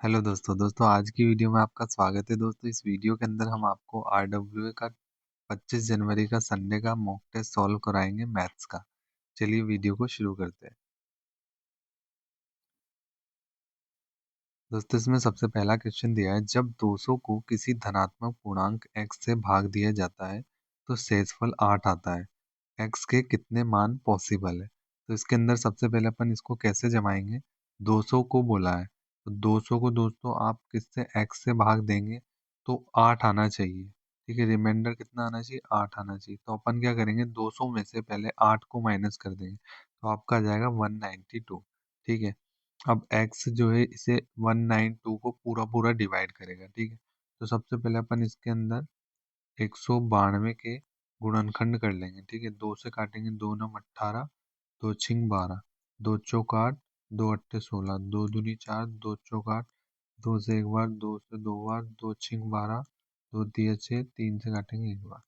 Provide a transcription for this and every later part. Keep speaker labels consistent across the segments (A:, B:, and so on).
A: Hello दोस्तों आज की वीडियो में आपका स्वागत है। दोस्तों इस वीडियो के अंदर हम आपको आरडब्ल्यूए का 25 जनवरी का संडे का मॉक टेस्ट सॉल्व कराएंगे मैथ्स का। चलिए वीडियो को शुरू करते हैं। दोस्तों इसमें सबसे पहला क्वेश्चन दिया है, जब 200 को किसी धनात्मक पूर्णांक x से भाग दिया जाता है तो शेषफल 8 आता है। x के कितने मान पॉसिबल है? तो इसके अंदर सबसे पहले अपन इसको कैसे जमाएंगे। 200 को बोला है तो 200 को दोस्तों आप किससे x से भाग देंगे तो 8 आना चाहिए। ठीक है, रिमाइंडर कितना आना चाहिए? 8 आना चाहिए। तो अपन क्या करेंगे, 200 में से पहले 8 को माइनस कर देंगे तो आपका आ जाएगा 192। ठीक है, अब x जो है इसे 192 को पूरा पूरा डिवाइड करेगा। ठीक है, तो सबसे पहले अपन इसके अंदर 192 के गुणनखंड कर लेंगे। ठीक है, 2 से काटेंगे, 2 नम 18, 2 छिंग 12, 2 चौक 8, 2 अट्ठे 16, 2 दूनी 4, 2 चौक 8, 2 से एक बार, 2 से दो बार, 2 छिंग 12, 2 दिया 6, 3 से काटेंगे एक बार।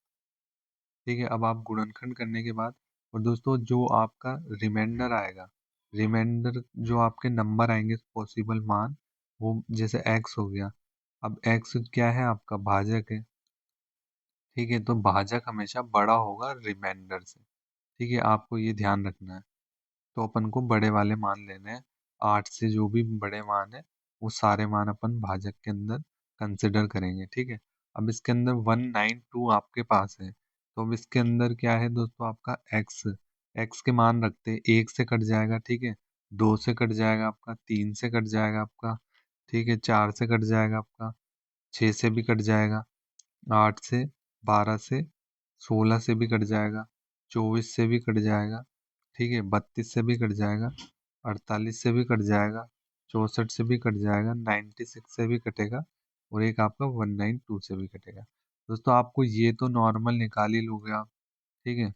A: ठीक है, अब आप गुणनखंड करने के बाद और दोस्तों जो आपका रिमाइंडर आएगा, रिमाइंडर जो आपके नंबर आएंगे पॉसिबल मान, वो जैसे x हो गया। अब x क्या है? आपका भाजक है। ठीक है, तो भाजक हमेशा बड़ा होगा रिमाइंडर से। ठीक है, आपको ये ध्यान रखना है। तो अपन को बड़े वाले मान लेने हैं। 8 से जो भी बड़े मान है वो सारे मान अपन भाजक के अंदर कंसिडर करेंगे। ठीक है, अब इसके अंदर 192 आपके पास है तो अब इसके अंदर क्या है दोस्तों, आपका x। x के मान रखते हैं, 1 से कट जाएगा। ठीक है, 2 से कट जाएगा आपका, 3 से कट जाएगा आपका। ठीक है, 4 से कट जाएगा आपका, 6 से भी कट जाएगा, 8 से, 12 से, 16 से भी कट जाएगा, 24 से भी कट जाएगा। ठीक है, 32 से भी कट जाएगा, 48 से भी कट जाएगा, 64 से भी कट जाएगा, 96 से भी कटेगा और एक आपका 192 से भी कटेगा। दोस्तों आपको ये तो नॉर्मल निकाल ही लोगे आप। ठीक है,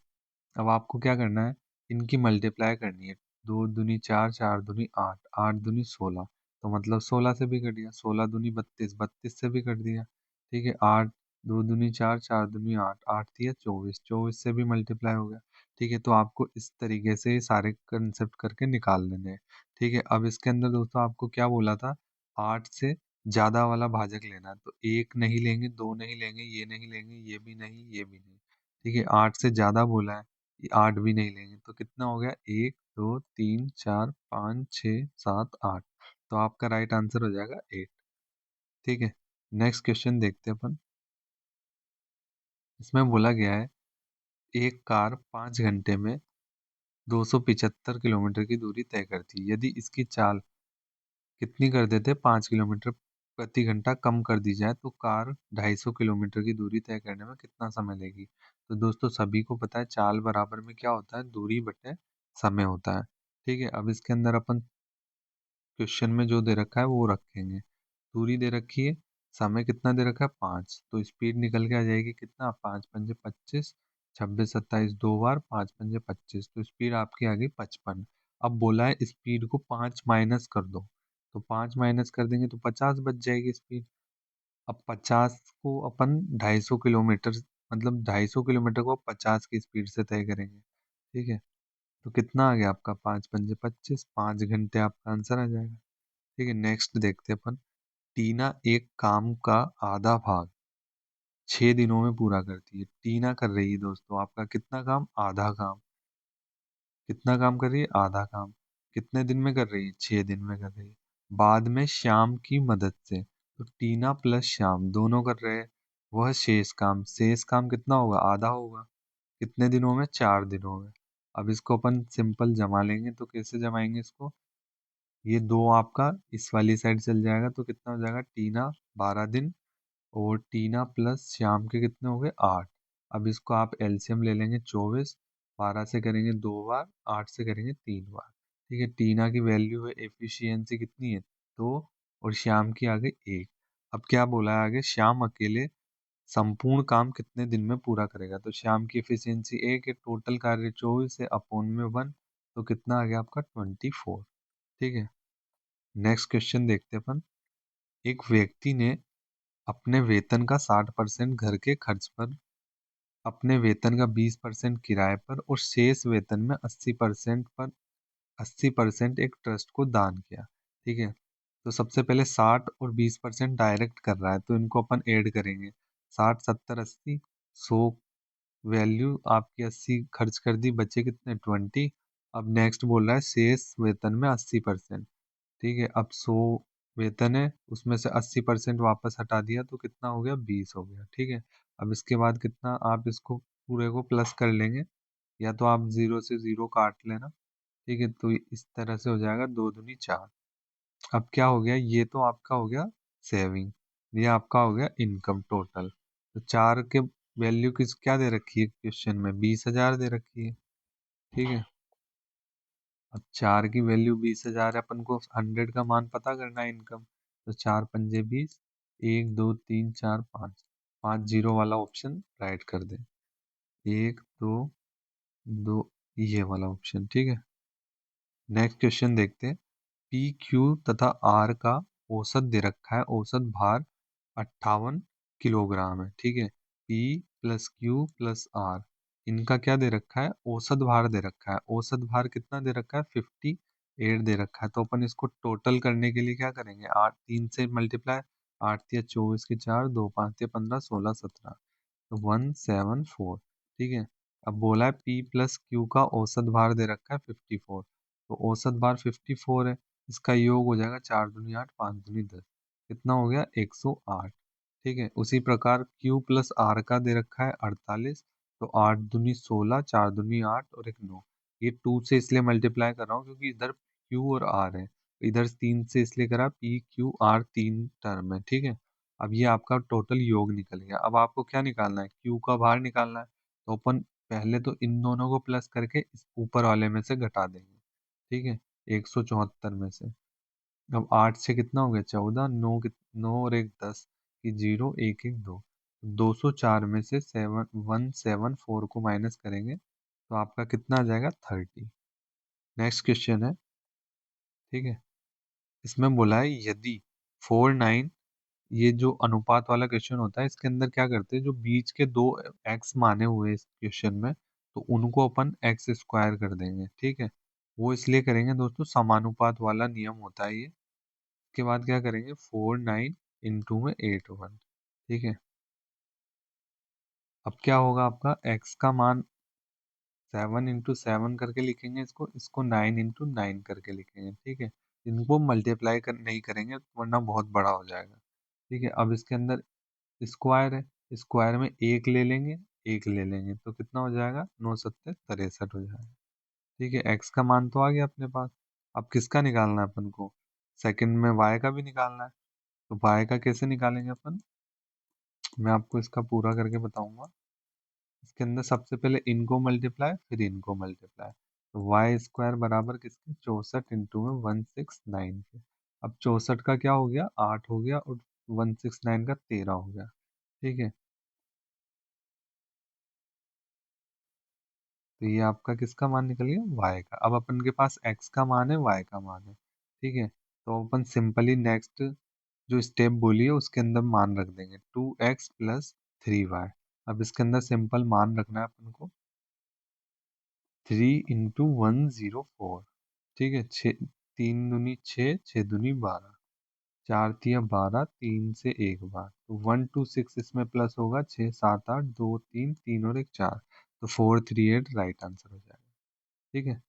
A: अब आपको क्या करना है, इनकी मल्टीप्लाई करनी है। 2 दूनी 4, 4 दूनी 8, 8 दूनी 16, तो मतलब 16 से भी कट गया। 16 दूनी 32, 32 से भी कट दिया। ठीक है, 8, 2 दूनी 4, 4 दूनी 8, 8 दिया 24, 24 से भी मल्टीप्लाई हो गया। ठीक है, तो आपको इस तरीके से ये सारे कंसेप्ट करके निकाल लेने हैं। ठीक है, अब इसके अंदर दोस्तों आपको क्या बोला था, 8 से ज्यादा वाला भाजक लेना है। तो एक नहीं लेंगे, दो नहीं लेंगे, ये नहीं लेंगे, ये भी नहीं, ये भी नहीं। ठीक है, 8 से ज्यादा बोला है, 8 भी नहीं लेंगे। तो कितना हो गया, 1 2 3 4 5 6 7 8। तो आपका राइट आंसर हो जाएगा 8। ठीक है, नेक्स्ट क्वेश्चन देखते हैं अपन। इसमें बोला गया है, एक कार 5 घंटे में 275 किलोमीटर की दूरी तय करती है। यदि इसकी चाल कितनी कर देते, 5 किलोमीटर प्रति घंटा कम कर दी जाए तो कार 250 किलोमीटर की दूरी तय करने में कितना समय लेगी? तो दोस्तों सभी को पता है, चाल बराबर में क्या होता है, दूरी बटे समय होता है। ठीक है, अब इसके अंदर अपन क्वेश्चन में जो दे रखा है वो रखेंगे। दूरी दे रखी है, समय कितना दे रखा है, 5, तो स्पीड निकल के आ जाएगी कितना, 5 पंजे 25, 26 27 दो बार, 5 पंजे 25, तो स्पीड आपकी आ गई 55। अब बोला है स्पीड को 5 माइनस कर दो, तो 5 माइनस कर देंगे तो 50 बच जाएगी स्पीड। अब 50 को अपन 250 किलोमीटर, मतलब 250 किलोमीटर को 50 की स्पीड से तय करेंगे। ठीक है, तो कितना आ गया आपका, 5 पंजे 25, 5 घंटे आपका आंसर आ जाएगा। ठीक है, नेक्स्ट देखते हैं अपन। टीना एक काम का आधा भाग 6 दिनों में पूरा करती है। टीना कर रही है दोस्तों आपका कितना काम, आधा काम। कितना काम कर रही है, आधा काम। कितने दिन में कर रही है, 6 दिन में कर रही है। बाद में श्याम की मदद से, तो टीना प्लस श्याम दोनों कर रहे हैं। वह शेष काम, शेष काम कितना होगा, आधा होगा। कितने दिनों में, 4 दिनों में। अब इसको अपन सिंपल जमा लेंगे, तो कैसे जमाएंगे इसको, ये दो आपका इस वाली साइड चल जाएगा तो कितना हो जाएगा, टीना 12 दिन और टीना प्लस श्याम के कितने हो गए, 8। अब इसको आप एलसीएम ले लेंगे, 24, 12 से करेंगे 2 बार, 8 से करेंगे 3 बार। ठीक है, टीना की वैल्यू है, एफिशिएंसी कितनी है, 2, और श्याम की आ गई 1। अब क्या बोला है आगे, श्याम अकेले संपूर्ण काम कितने दिन में पूरा करेगा। तो श्याम की एफिशिएंसी 1 है, टोटल कार्य 24 है, अपोन में 1, तो कितना आ गया आपका, 24। ठीक है, नेक्स्ट क्वेश्चन देखते हैं अपन। एक व्यक्ति ने अपने वेतन का 60% घर के खर्च पर, अपने वेतन का 20% किराए पर और शेष वेतन में 80% पर 80% एक ट्रस्ट को दान किया। ठीक है, तो सबसे पहले 60 और 20% डायरेक्ट कर रहा है, तो इनको अपन ऐड करेंगे। 60, 70, 80, 100। वैल्यू आपकी 80 खर्च कर दी, बचे कितने 20। अब नेक्स्ट बोल रहा है शेष वेतन में 80%। ठीक है, अब 100 वेतन है, उसमें से 80% वापस हटा दिया तो कितना हो गया 20 हो गया। ठीक है, अब इसके बाद कितना, आप इसको पूरे को प्लस कर लेंगे, या तो आप 0 से 0 काट लेना। ठीक है, तो इस तरह से हो जाएगा 2 दूनी 4। अब क्या हो गया, ये तो आपका हो गया सेविंग, ये आपका हो गया इनकम टोटल। तो 4 के वैल्यू किस क्या दे रखी है क्वेश्चन में, 20,000 दे रखी है। ठीक है, अब 4 की वैल्यू 20,000 है, अपन को 100 का मान पता करना है इनकम। तो 4 पंजे 20, 1 2 3 4 5, 5 0 वाला ऑप्शन राइट कर दे। 1 2 2, ये वाला ऑप्शन। ठीक है, नेक्स्ट क्वेश्चन देखते हैं। पी क्यू तथा आर का औसत दे रखा है, औसत भार 58 किलोग्राम है। ठीक है, P plus Q plus R, इनका क्या दे रखा है, औसत भार दे रखा है। औसत भार कितना दे रखा है, 58 दे रखा है। तो अपन इसको टोटल करने के लिए क्या करेंगे, 8 3 से मल्टीप्लाई, 8 या 24 के 4, 2 5 या 15, 16 17, तो 174। ठीक है, अब बोला है पी प्लस क्यू का औसत भार दे रखा है 54। तो औसत भार 54 है, इसका योग हो जाएगा 4 दूनी 8, 5 दूनी 10, कितना हो गया 108। ठीक है, उसी प्रकार Q प्लस R का दे रखा है 48। तो 8 दूनी 16, 4 दूनी 8 और एक 9। ये 2 से इसलिए मल्टीप्लाई कर रहा हूँ क्योंकि इधर Q और R है, इधर 3 से इसलिए करा, PQR 3 टर्म है। ठीक है, अब ये आपका टोटल योग निकल गया। अब आपको क्या निकालना है, Q का भार निकालना है। तो अपन पहले तो इन दोनों को प्लस करके इस ऊपर वाले में से घटा देंगे। ठीक है, 174 में से। अब 8 से कितना हो गया 14, 9 9 और एक 10 की 0 1 1 2, 204 में से 174 को माइनस करेंगे तो आपका कितना आ जाएगा 30। नेक्स्ट क्वेश्चन है। ठीक है, इसमें बोला है यदि 49, ये जो अनुपात वाला क्वेश्चन होता है इसके अंदर क्या करते हैं, जो बीच के दो एक्स माने हुए हैं इस क्वेश्चन में, तो उनको अपन एक्स स्क्वायर कर देंगे। ठीक है, वो इसलिए करेंगे दोस्तों, समानुपात वाला नियम होता है ये। के बाद क्या करेंगे, 49 इंटू में 81। ठीक है, अब क्या होगा आपका x का मान 7 इंटू 7 करके लिखेंगे, इसको 9 इंटू 9 करके लिखेंगे। ठीक है, इनको मल्टीप्लाई नहीं करेंगे वरना बहुत बड़ा हो जाएगा। ठीक है, अब इसके अंदर स्क्वायर है, स्क्वायर में एक ले लेंगे, एक ले लेंगे तो कितना हो जाएगा 9 सत्ते 63 हो जाएगा। ठीक है, x का मान तो आ गया अपने पास। अब किसका निकालना है अपन को, सेकंड में y का भी निकालना है। तो y का कैसे निकालेंगे अपन, मैं आपको इसका पूरा करके बताऊंगा। इसके अंदर सबसे पहले इनको मल्टीप्लाई फिर इनको मल्टीप्लाई, तो वाई स्क्वायर बराबर किसके 64 इंटू में 169 के। अब 64 का क्या हो गया 8 हो गया, और 169 का 13 हो गया। ठीक है, तो ये आपका किसका मान निकल गया वाई का। अब अपन के पास एक्स का मान है, वाई का मान है। ठीक है, तो अपन सिंपली नेक्स्ट जो स्टेप बोली है उसके अंदर मान रख देंगे, 2x + 3y। अब इसके अंदर सिंपल मान रखना है अपन को, 3 इंटू 104। ठीक है, 3 दूनी 6, 6 दूनी 12, 4 तिया 12, 3 से एक बार, तो 126 इसमें प्लस होगा, 6 7 8, 2 3 3 और एक 4, तो 438 राइट आंसर हो जाएगा। ठीक है,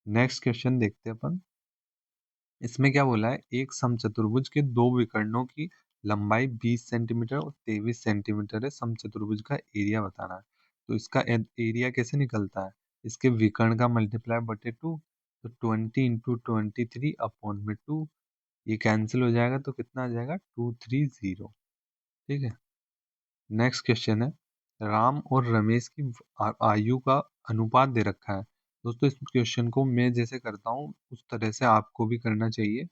A: नेक्स्ट क्वेश्चन देखते हैं अपन। इसमें क्या बोला है, एक समचतुर्भुज के दो विकर्णों की लंबाई 20 सेंटीमीटर और 23 सेंटीमीटर है, समचतुर्भुज का एरिया बताना है। तो इसका एरिया कैसे निकलता है, इसके विकर्ण का मल्टीप्लाई बटे 2, तो 20 इंटू 23 अपॉन में 2, ये कैंसिल हो जाएगा तो कितना आ जाएगा 230। ठीक है, नेक्स्ट क्वेश्चन है। राम और रमेश की आयु का अनुपात दे रखा है। दोस्तों इस क्वेश्चन को मैं जैसे करता हूँ उस तरह से आपको भी करना चाहिए।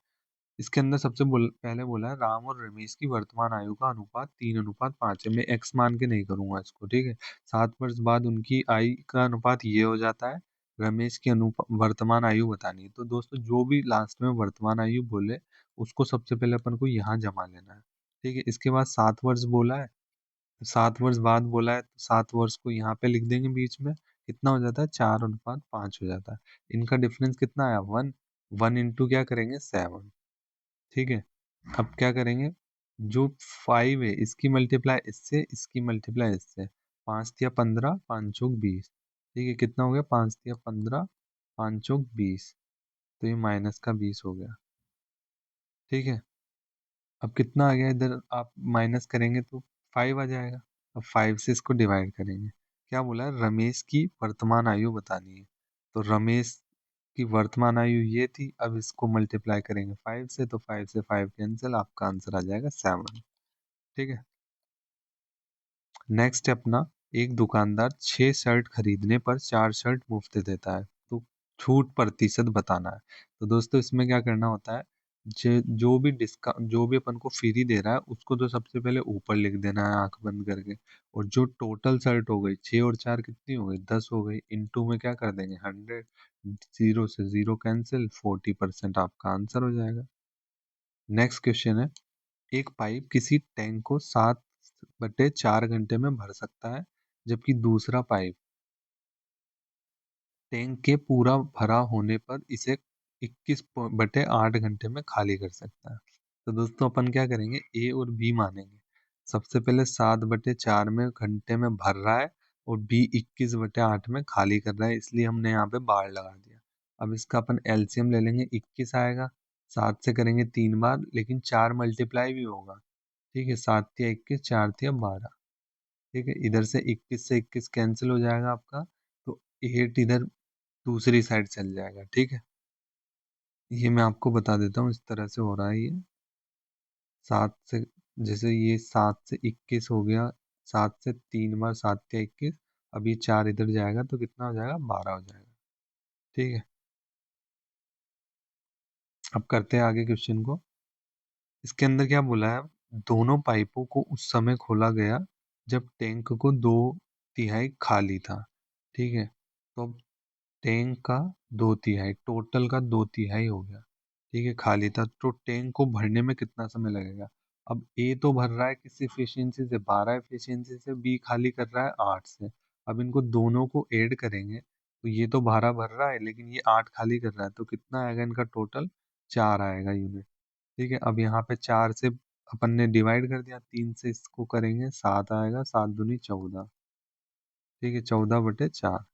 A: इसके अंदर सबसे पहले बोला है राम और रमेश की वर्तमान आयु का अनुपात 3:5 है। मैं एक्स मान के नहीं करूंगा इसको। ठीक है, 7 वर्ष बाद उनकी आयु का अनुपात ये हो जाता है। रमेश की वर्तमान आयु बतानी है, तो दोस्तों जो भी लास्ट में वर्तमान आयु बोले उसको सबसे पहले अपन को यहाँ जमा लेना है। ठीक है, इसके बाद 7 वर्ष बोला है, 7 वर्ष बाद बोला है, तो 7 वर्ष को यहाँ पे लिख देंगे बीच में, कितना हो जाता है 4:5 हो जाता है। इनका डिफरेंस कितना आया 1, 1 इंटू क्या करेंगे 7। ठीक है। अब क्या करेंगे, जो 5 है इसकी मल्टीप्लाई इससे, इसकी मल्टीप्लाई इससे। 5 तिया 15, 5 चौक 20। ठीक है, कितना हो गया, 5 तिया 15, 5 चौक 20। तो ये -20 हो गया। ठीक है। अब कितना आ गया इधर, आप माइनस करेंगे तो 5 आ जाएगा। अब 5 से इसको डिवाइड करेंगे। क्या बोला है, रमेश की वर्तमान आयु बतानी है। तो रमेश की वर्तमान आयु ये थी, अब इसको मल्टीप्लाई करेंगे 5 से, तो 5 से 5 कैंसिल, आपका आंसर आ जाएगा 7। ठीक है। नेक्स्ट है अपना, एक दुकानदार 6 शर्ट खरीदने पर 4 शर्ट मुफ्त देता है, तो छूट प्रतिशत बताना है। तो दोस्तों इसमें क्या करना होता है, जो भी अपन को फ्री दे रहा है उसको तो सबसे पहले ऊपर लिख देना है आंख बंद करके। और जो टोटल शर्ट हो गई 6 और 4 कितनी हो गई, 10 हो गई, इनटू में क्या कर देंगे 100। जीरो से जीरो कैंसिल, 40% आपका आंसर हो जाएगा। नेक्स्ट क्वेश्चन है, एक पाइप किसी टैंक को 7/4 घंटे में भर सकता है, जबकि दूसरा पाइप टैंक के पूरा भरा होने पर इसे 21/8 घंटे में खाली कर सकता है। तो दोस्तों अपन क्या करेंगे, ए और बी मानेंगे। सबसे पहले 7/4 में घंटे में भर रहा है, और बी 21/8 में खाली कर रहा है, इसलिए हमने यहाँ पे बार लगा दिया। अब इसका अपन एलसीएम ले लेंगे, 21 आएगा। 7 से करेंगे 3 बार, लेकिन 4 मल्टीप्लाई भी होगा। ठीक है, 7 तिया 21, 4 तिया 12। ठीक है, इधर से 21 से 21 कैंसिल हो जाएगा आपका, तो 8 इधर दूसरी साइड चल जाएगा। ठीक है, ये मैं आपको बता देता हूँ, इस तरह से हो रहा है ये। 7 से, जैसे ये 7 से 21 हो गया, 7 से 3 बार 7 तिया 21। अब ये 4 इधर जाएगा तो कितना हो जाएगा, 12 हो जाएगा। ठीक है। अब करते हैं आगे क्वेश्चन को। इसके अंदर क्या बोला है, दोनों पाइपों को उस समय खोला गया जब टैंक को 2/3 खाली था। ठीक है, तो अब टैंक का 2/3, टोटल का 2/3 हो गया। ठीक है, खाली था, तो टैंक को भरने में कितना समय लगेगा। अब ए तो भर रहा है किस एफिशिएंसी से, 12 एफिशिएंसी से, बी खाली कर रहा है 8 से। अब इनको दोनों को ऐड करेंगे, तो ये तो 12 भर रहा है, लेकिन ये 8 खाली कर रहा है, तो कितना आएगा इनका टोटल, 4 आएगा यूनिट। ठीक है, अब यहाँ पे 4 से अपन ने डिवाइड कर दिया, 3 से इसको करेंगे 7 आएगा, 7 दूनी 14। ठीक है, 14/4।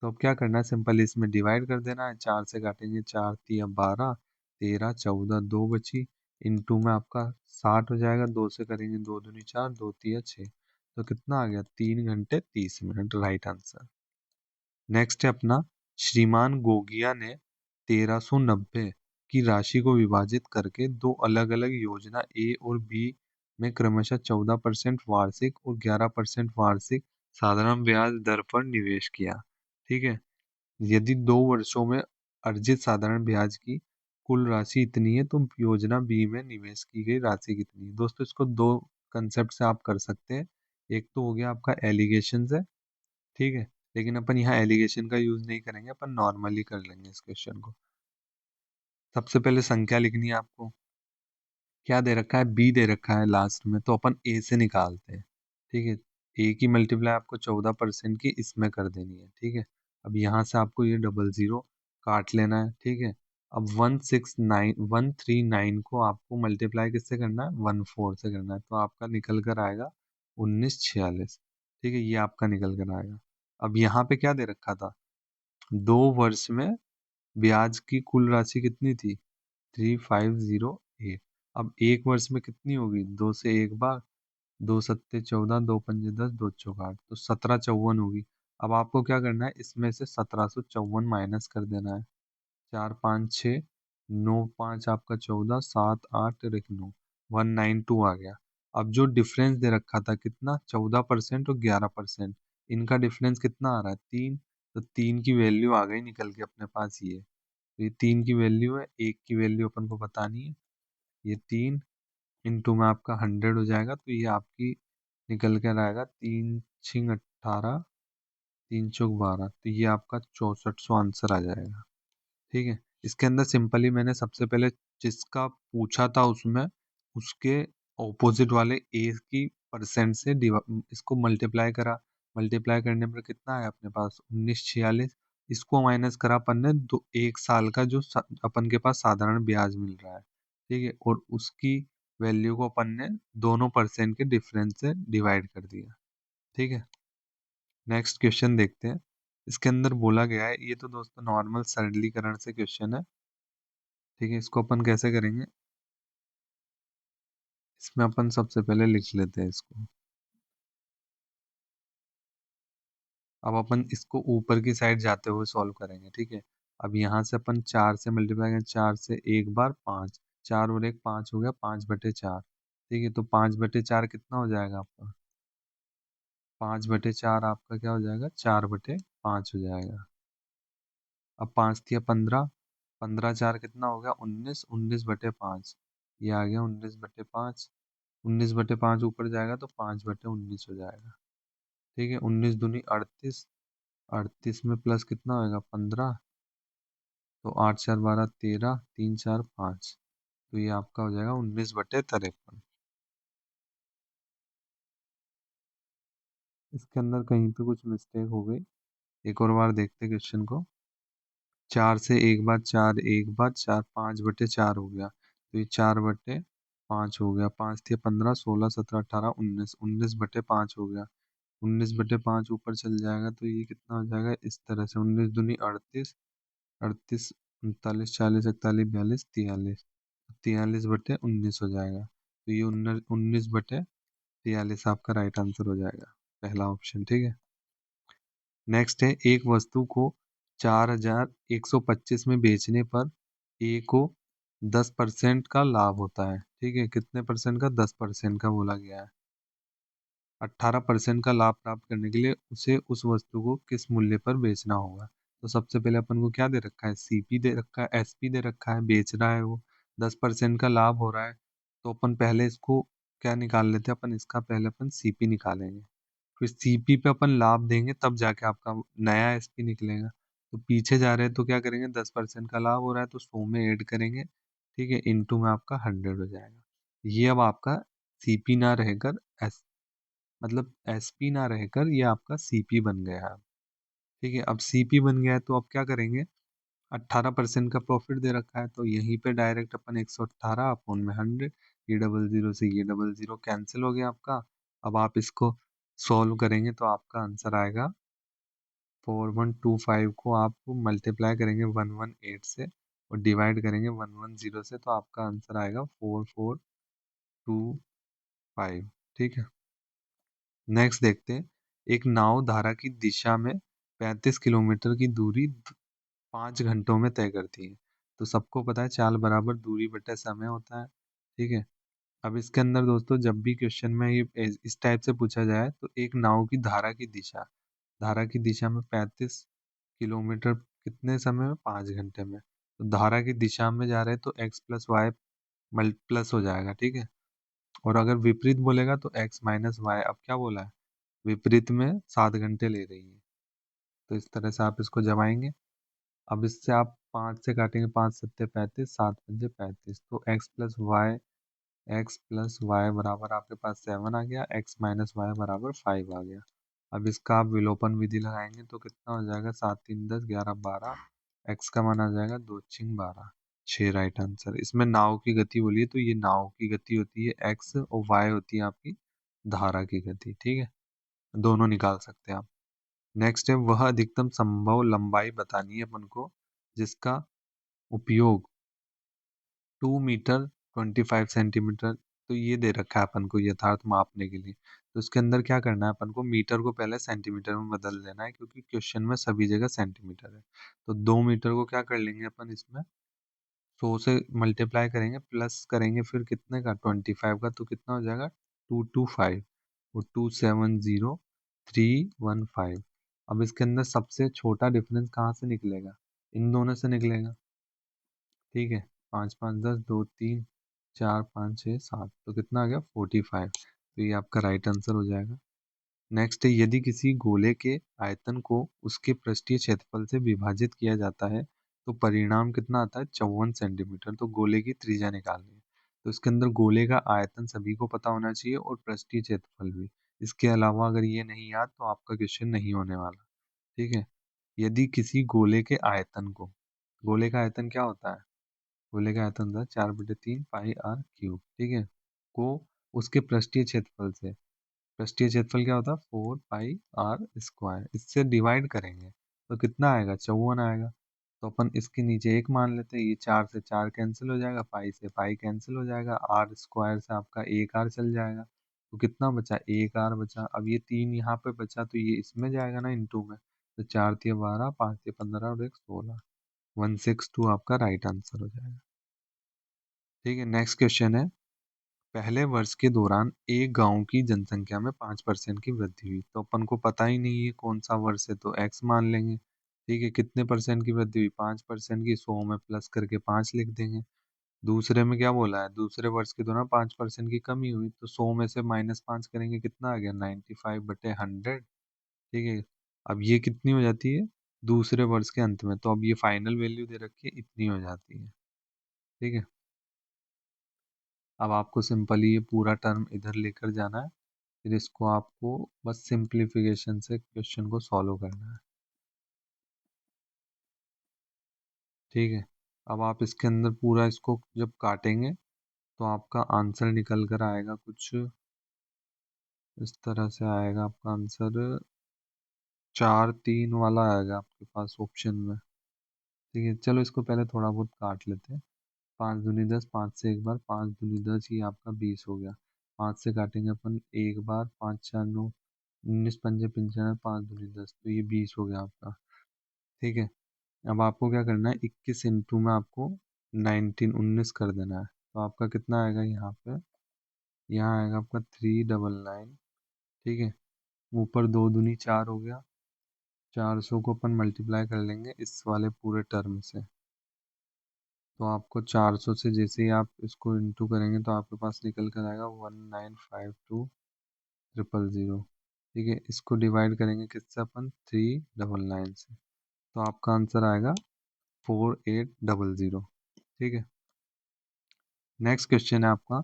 A: तो अब क्या करना है, सिंपल इसमें डिवाइड कर देना है, 4 से काटेंगे, 4 तिया 12, 13, 14, 2 बची, इनटू में आपका 60 हो जाएगा, 2 से करेंगे 2 दूनी 4, 2 तिया 6। तो कितना आ गया, 3 घंटे 30 मिनट, राइट आंसर। नेक्स्ट है अपना, श्रीमान गोगिया ने 1390 की राशि को विभाजित करके दो अलग अलग योजना ए और बी में क्रमशः 14% वार्षिक और 11% वार्षिक साधारण ब्याज दर पर निवेश किया। ठीक है, यदि 2 वर्षों में अर्जित साधारण ब्याज की कुल राशि इतनी है, तो योजना बी में निवेश की गई राशि कितनी है। दोस्तों इसको दो कंसेप्ट से आप कर सकते हैं। एक तो हो गया आपका एलिगेशन है। ठीक है, लेकिन अपन यहाँ एलिगेशन का यूज नहीं करेंगे, अपन नॉर्मली कर लेंगे इस क्वेश्चन को। सबसे पहले संख्या लिखनी है आपको। क्या दे रखा है, बी दे रखा है लास्ट में, तो अपन ए से निकालते हैं। ठीक है, ए की मल्टीप्लाई आपको 14% की इसमें कर देनी है। ठीक है, अब यहाँ से आपको ये 00 काट लेना है। ठीक है, अब 139 को आपको मल्टीप्लाई किससे करना है, 14 से करना है, तो आपका निकल कर आएगा 1946। ठीक है, ये आपका निकल कर आएगा। अब यहाँ पे क्या दे रखा था, 2 वर्ष में ब्याज की कुल राशि कितनी थी, 3508। अब 1 वर्ष में कितनी होगी, 2 से 1 बार, 2 सत्ते 14, 2 पंजे 10, 2 चौक 8, तो 1754 होगी। अब आपको क्या करना है, इसमें से 1754 माइनस कर देना है। 4 5 6, 9 5 आपका 14, 7 8 और 1 9, 192 आ गया। अब जो डिफरेंस दे रखा था कितना, 14% और 11%, इनका डिफरेंस कितना आ रहा है, 3। तो 3 की वैल्यू आ गई निकल के अपने पास ये। तो ये 3 की वैल्यू है, एक की वैल्यू अपन को बतानी है। ये 3 इंटू में आपका 100 हो जाएगा, तो ये आपकी निकल कर आएगा 3 6 18, 3 चौक 12, तो ये आपका 6400 आंसर आ जाएगा। ठीक है, इसके अंदर सिंपली मैंने सबसे पहले जिसका पूछा था उसमें उसके ऑपोजिट वाले ए की परसेंट से इसको मल्टीप्लाई करा। मल्टीप्लाई करने पर कितना आया अपने पास, 1946। इसको माइनस करा अपन ने, दो 1 साल का जो अपन के पास साधारण ब्याज मिल रहा है। ठीक है, और उसकी वैल्यू को अपन ने दोनों परसेंट के डिफरेंस से डिवाइड कर दिया। ठीक है, नेक्स्ट क्वेश्चन देखते हैं। इसके अंदर बोला गया है, ये तो दोस्तों नॉर्मल सरलीकरण से क्वेश्चन है। ठीक है, इसको अपन कैसे करेंगे, इसमें अपन सबसे पहले लिख लेते हैं इसको। अब अपन इसको ऊपर की साइड जाते हुए सॉल्व करेंगे। ठीक है, अब यहाँ से अपन 4 से मल्टीप्लाई करें, 4 से एक बार 5, 4 और एक 5 हो गया, 5/4। ठीक है, तो 5/4 कितना हो जाएगा आपका, 5/4 आपका क्या हो जाएगा, 4/5 हो जाएगा। अब 5 दिया 15, 15×4 कितना हो गया, 19, 19/5, ये आ गया 19/5। 19/5 ऊपर जाएगा तो 5/19 हो जाएगा। ठीक है, 19 दूनी 38, 38 में प्लस कितना होएगा 15, तो 8×4 = 12, 13, 3×4 = 5, तो ये आपका हो जाएगा 19/53। इसके अंदर कहीं पे कुछ मिस्टेक हो गई, एक और बार देखते क्वेश्चन को। 4 से एक बार 4, एक बार 4, 5/4 हो गया, तो ये 4/5 हो गया। 5 दिया 15, 16, 17, 18, 19, 19/5 हो गया। 19/5 ऊपर चल जाएगा तो ये कितना हो जाएगा, इस तरह से 19 दूनी 38, 38, 39, 40, 41, 42, 43, 43/19 हो जाएगा। तो ये 19/43 आपका राइट आंसर हो जाएगा, पहला ऑप्शन। ठीक है, नेक्स्ट है, एक वस्तु को 4125 में बेचने पर ए को 10% का लाभ होता है। ठीक है, कितने परसेंट का, 10% का बोला गया है। 18% का लाभ प्राप्त करने के लिए उसे उस वस्तु को किस मूल्य पर बेचना होगा। तो सबसे पहले अपन को क्या दे रखा है, सीपी दे रखा है, एसपी दे रखा है, बेच रहा है वो, 10% का लाभ हो रहा है। तो अपन पहले इसको क्या निकाल लेते हैं, अपन इसका पहले अपन सीपी निकालेंगे, फिर सीपी पे अपन लाभ देंगे, तब जाके आपका नया एसपी निकलेगा। तो पीछे जा रहे हैं तो क्या करेंगे, 10% का लाभ हो रहा है तो 100 में ऐड करेंगे। ठीक है, इंटू में आपका 100 हो जाएगा। ये अब आपका सीपी ना रहकर एस, मतलब एसपी ना रहकर ये आपका सीपी बन गया है। ठीक है, अब सीपी बन गया है तो अब क्या करेंगे, 18% का प्रॉफिट दे रखा है तो यहीं पे डायरेक्ट अपन 118 अपोन में 100, ये डबल जीरो से ये डबल जीरो कैंसिल हो गया आपका। अब आप इसको सॉल्व करेंगे तो आपका आंसर आएगा 4125 को आप मल्टीप्लाई करेंगे 118 से और डिवाइड करेंगे 110 से, तो आपका आंसर आएगा 4425। ठीक है, नेक्स्ट देखते हैं। एक नाव धारा की दिशा में 35 किलोमीटर की दूरी 5 घंटों में तय करती है। तो सबको पता है चाल बराबर दूरी बटे समय होता है। ठीक है, अब इसके अंदर दोस्तों जब भी क्वेश्चन में ये इस टाइप से पूछा जाए तो एक नाव की धारा की दिशा, धारा की दिशा में 35 किलोमीटर कितने समय में, 5 घंटे में। तो धारा की दिशा में जा रहे हैं तो x+y प्लस हो जाएगा। ठीक है, और अगर विपरीत बोलेगा तो x-y। अब क्या बोला है, विपरीत में 7 घंटे ले रही है, तो इस तरह से आप इसको जमाएंगे। अब इससे आप 5 से काटेंगे, 5×7 = 35, 7×5 = 35, तो x+y बराबर आपके पास 7 आ गया, x-y बराबर 5 आ गया। अब इसका आप विलोपन विधि लगाएंगे तो कितना हो जाएगा, 7×3 = 10, 11×12, x का मान आ जाएगा 2×6 = 12, 6 राइट आंसर। इसमें नाव की गति बोलिए तो ये नाव की गति होती है x और y होती है आपकी धारा की गति। ठीक है, दोनों निकाल सकते हैं आप। नेक्स्ट है, वह अधिकतम संभव लंबाई बतानी है अपन को जिसका उपयोग 2 मीटर 25 सेंटीमीटर, तो ये दे रखा है अपन को यथार्थ मापने के लिए। तो इसके अंदर क्या करना है, अपन को मीटर को पहले सेंटीमीटर में बदल देना है क्योंकि क्वेश्चन में सभी जगह सेंटीमीटर है। तो 2 मीटर को क्या कर लेंगे अपन, इसमें 100 से मल्टीप्लाई करेंगे, प्लस करेंगे फिर कितने का, 25 का, तो कितना हो जाएगा 225 और 270,315। अब इसके अंदर सबसे छोटा डिफरेंस कहाँ से निकलेगा, इन दोनों से निकलेगा। ठीक है, 5×5 = 10, 2 3 4 5 6 7, तो कितना आ गया 45, तो ये आपका राइट आंसर हो जाएगा। नेक्स्ट है, यदि किसी गोले के आयतन को उसके पृष्ठीय क्षेत्रफल से विभाजित किया जाता है तो परिणाम कितना आता है, 54 सेंटीमीटर। तो गोले की त्रिज्या निकालनी है, तो इसके अंदर गोले का आयतन सभी को पता होना चाहिए और पृष्ठीय क्षेत्रफल भी। इसके अलावा अगर ये नहीं याद तो आपका क्वेश्चन नहीं होने वाला। ठीक है, यदि किसी गोले के आयतन को, गोले का आयतन क्या होता है, गोले का आयतन होता है 4/3 पाई आर क्यूब, ठीक है, को उसके पृष्ठीय क्षेत्रफल से, पृष्ठीय क्षेत्रफल क्या होता है 4 पाई आर स्क्वायर, इससे डिवाइड करेंगे तो कितना आएगा, 54 आएगा। तो अपन इसके नीचे एक मान लेते हैं, ये 4 से 4 कैंसिल हो जाएगा, पाई से पाई कैंसिल हो जाएगा, आर स्क्वायर से आपका एक आर चल जाएगा, तो कितना बचा, एक आर बचा। अब ये 3 यहाँ पे बचा तो ये इसमें जाएगा ना इंटू में, तो 4 × 12, 5 × 15 और एक 16, 162 आपका राइट आंसर हो जाएगा। ठीक है, नेक्स्ट क्वेश्चन है, पहले वर्ष के दौरान एक गांव की जनसंख्या में 5% की वृद्धि हुई, तो अपन को पता ही नहीं है कौन सा वर्ष है, तो एक्स मान लेंगे। ठीक है, कितने परसेंट की वृद्धि हुई, 5% की, 100 में प्लस करके 5 लिख देंगे। दूसरे में क्या बोला है, दूसरे वर्ष के दौरान 5% की कमी हुई, तो 100 में से -5 करेंगे, कितना आ गया, 95/100। ठीक है, अब ये कितनी हो जाती है दूसरे वर्ष के अंत में, तो अब ये फाइनल वैल्यू दे रखी है, इतनी हो जाती है। ठीक है, अब आपको सिंपली ये पूरा टर्म इधर लेकर जाना है, फिर इसको आपको बस सिंप्लीफिकेशन से क्वेश्चन को सॉल्व करना है। ठीक है, अब आप इसके अंदर पूरा इसको जब काटेंगे तो आपका आंसर निकल कर आएगा कुछ इस तरह से आएगा, आपका आंसर 4 3 वाला आएगा आपके पास ऑप्शन में। ठीक है, चलो इसको पहले थोड़ा बहुत काट लेते हैं। 5 दूनी 10, 5 से एक बार, 5 दूनी 10, ये आपका 20 हो गया। 5 से काटेंगे अपन एक बार, 5 4 9, 19 5 55, 5 दूनी 10, तो ये 20 हो गया आपका। ठीक है, अब आपको क्या करना है, 21 इंटू में आपको 19 कर देना है, तो आपका कितना आएगा यहाँ पे, यहाँ आएगा आपका 399। ठीक है, ऊपर 2 दूनी 4 हो गया, 400 को अपन मल्टीप्लाई कर लेंगे इस वाले पूरे टर्म से, तो आपको 400 से जैसे ही आप इसको इंटू करेंगे तो आपके पास निकल कर आएगा 1952000। ठीक है, इसको डिवाइड करेंगे किससे अपन, 399 से, तो आपका आंसर आएगा 4800। ठीक है, नेक्स्ट क्वेश्चन है आपका,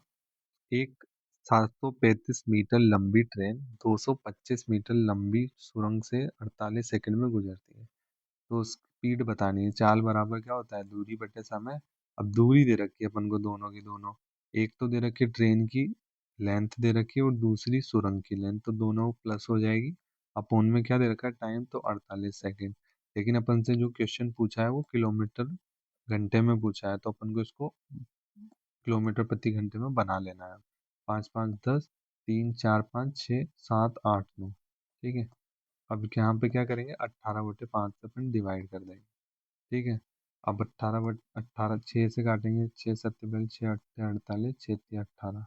A: एक 735 मीटर लंबी ट्रेन 225 मीटर लंबी सुरंग से 48 सेकंड में गुजरती है, तो स्पीड बतानी है। चाल बराबर क्या होता है, दूरी बटे समय। अब दूरी दे रखी है अपन को दोनों की दोनों, एक तो दे रखी है ट्रेन की लेंथ दे रखी है और दूसरी सुरंग की लेंथ, तो दोनों प्लस हो जाएगी। अपोन में क्या दे रखा है, टाइम, तो 48 सेकंड। लेकिन अपन से जो क्वेश्चन पूछा है वो किलोमीटर घंटे में पूछा है, तो अपन को इसको किलोमीटर प्रति घंटे में बना लेना है। 5 5 10, 3 4 5 6 7 8 9। ठीक है, अब यहाँ पे क्या करेंगे, 18/5 से अपन डिवाइड कर देंगे। ठीक है, अब 18 6 से काटेंगे, 6 7 6 8 48, 6 3 18।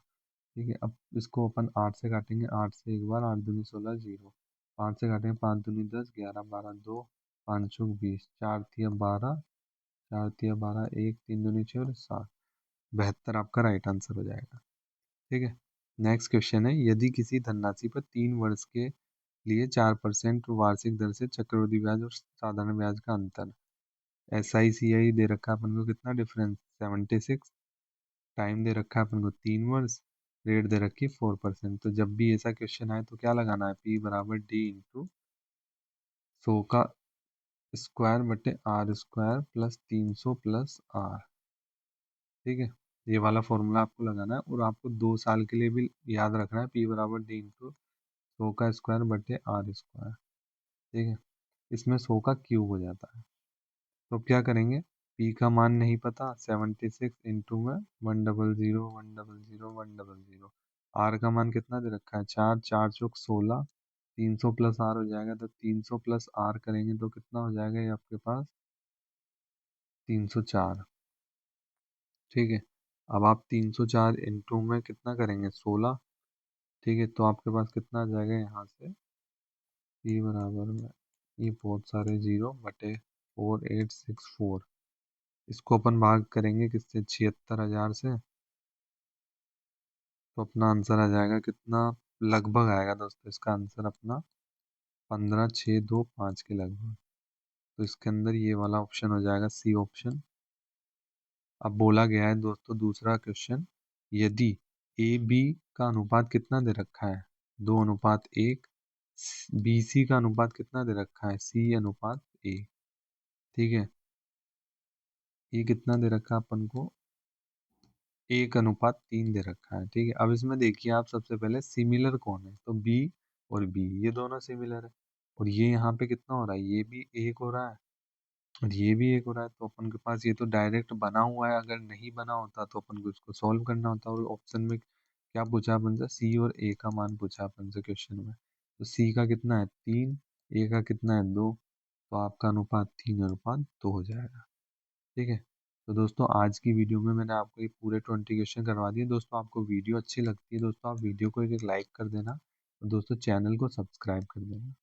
A: ठीक है, अब इसको अपन 8 से काटेंगे, 8 से एक बार, 8 दूनी 16 0। 5 से काटेंगे, 5 दूनी 10, 11 12 2, 5 चौक 20, 4 तिया 12, 4 तिया 12, 1 3 दूनी 6 और 7, 72 आपका राइट आंसर हो जाएगा। ठीक है, नेक्स्ट क्वेश्चन है, यदि किसी धनराशि पर 3 वर्ष के लिए 4% वार्षिक दर से चक्रवृद्धि ब्याज और साधारण ब्याज का अंतर, SI CI दे रखा है अपन को, कितना डिफरेंस, 76, टाइम दे रखा है अपन को 3 वर्ष, रेट दे रखी है 4%, तो जब भी ऐसा क्वेश्चन आए तो क्या लगाना है, P बराबर D इंटू 100 का स्क्वायर बटे R square plus 300 plus R. ठीक है, ये वाला फॉर्मूला आपको लगाना है, और आपको 2 साल के लिए भी याद रखना है, P बराबर D इंटू 100 का स्क्वायर बटे आर स्क्वायर। ठीक है, इसमें 100 का क्यूब हो जाता है, तो क्या करेंगे, पी का मान नहीं पता, 76 इंटू में 100 100 100, आर का मान कितना दे रखा है, 4, 4 चौक 16, 300 प्लस आर हो जाएगा, तो 300 प्लस आर करेंगे तो कितना हो जाएगा, ये आपके पास 304। ठीक है, अब आप 304 इंटू में कितना करेंगे, 16। ठीक है, तो आपके पास कितना आ जाएगा यहाँ से, पी बराबर में ये बहुत सारे 0/4864, इसको अपन भाग करेंगे किससे, 76,000 से, तो अपना आंसर आ जाएगा कितना, लगभग आएगा दोस्तों इसका आंसर अपना 15,625 के लगभग। तो इसके अंदर ये वाला ऑप्शन हो जाएगा, सी ऑप्शन। अब बोला गया है दोस्तों दूसरा क्वेश्चन, यदि ए बी का अनुपात कितना दे रखा है, 2:1, बी सी का अनुपात कितना दे रखा है, C/A। ठीक है, ये कितना दे रखा है अपन को, 1:3 दे रखा है। ठीक है, अब इसमें देखिए आप सबसे पहले सिमिलर कौन है, तो बी और बी ये दोनों सिमिलर है। और ये यहाँ पे कितना हो रहा है, ये भी 1 हो रहा है और ये भी 1 हो रहा है। तो अपन के पास ये तो डायरेक्ट बना हुआ है, अगर नहीं बना होता तो अपन को इसको सॉल्व करना होता। और ऑप्शन में क्या पूछा अपन से, सी और ए का मान पूछा अपन से क्वेश्चन में। तो सी का कितना है 3, ए का कितना है 2, तो आपका अनुपात 3:2 हो जाएगा। ठीक है, तो दोस्तों आज की वीडियो में मैंने आपको ये पूरे 20 क्वेश्चन करवा दिए। दोस्तों आपको वीडियो अच्छी लगती है दोस्तों, आप वीडियो को एक लाइक कर देना और दोस्तों चैनल को सब्सक्राइब कर देना।